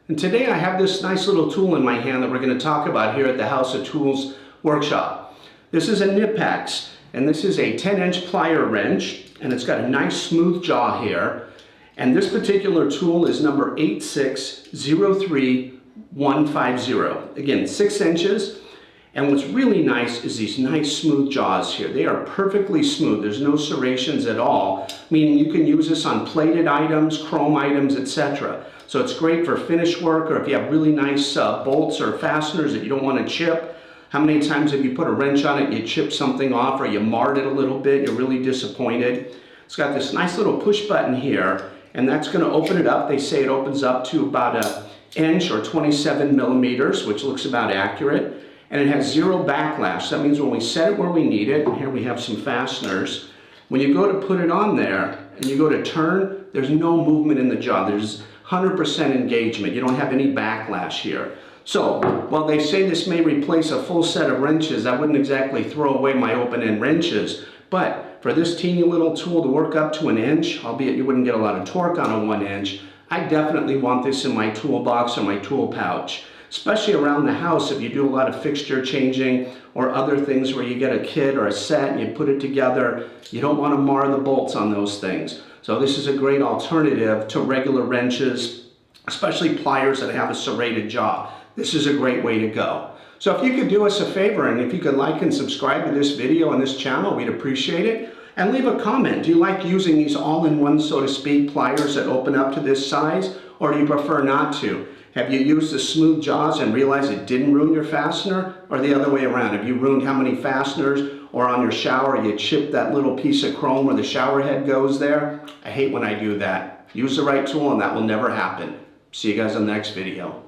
And today I have this nice little tool in my hand that we're going to talk about here at the Haus Tools workshop. This is a Knipex, and this is a 10-inch plier wrench, and it's got a nice smooth jaw here. And this particular tool is number 8603150. Again, 6 inches. And what's really nice is these nice smooth jaws here. They are perfectly smooth. There's no serrations at all, meaning you can use this on plated items, chrome items, etc. So it's great for finish work, or if you have really nice bolts or fasteners that you don't want to chip. How many times have you put a wrench on it, you chip something off, or you marred it a little bit, you're really disappointed? It's got this nice little push button here, and that's going to open it up. They say it opens up to about an inch or 27 millimeters, which looks about accurate. And it has zero backlash. That means when we set it where we need it, and here we have some fasteners, when you go to put it on there and you go to turn, there's no movement in the jaw. There's 100% engagement. You don't have any backlash here. So while they say this may replace a full set of wrenches, I wouldn't exactly throw away my open-end wrenches. But for this teeny little tool to work up to an inch, albeit you wouldn't get a lot of torque on a 1 inch, I definitely want this in my toolbox or my tool pouch. Especially around the house, if you do a lot of fixture changing or other things where you get a kit or a set and you put it together, you don't want to mar the bolts on those things. So this is a great alternative to regular wrenches, especially pliers that have a serrated jaw. This is a great way to go. So if you could do us a favor, and if you could like and subscribe to this video on this channel, we'd appreciate it. And leave a comment. Do you like using these all-in-one, so to speak, pliers that open up to this size, or do you prefer not to? Have you used the smooth jaws and realized it didn't ruin your fastener, or the other way around? Have you ruined how many fasteners, or on your shower you chipped that little piece of chrome where the shower head goes there? I hate when I do that. Use the right tool and that will never happen. See you guys on the next video.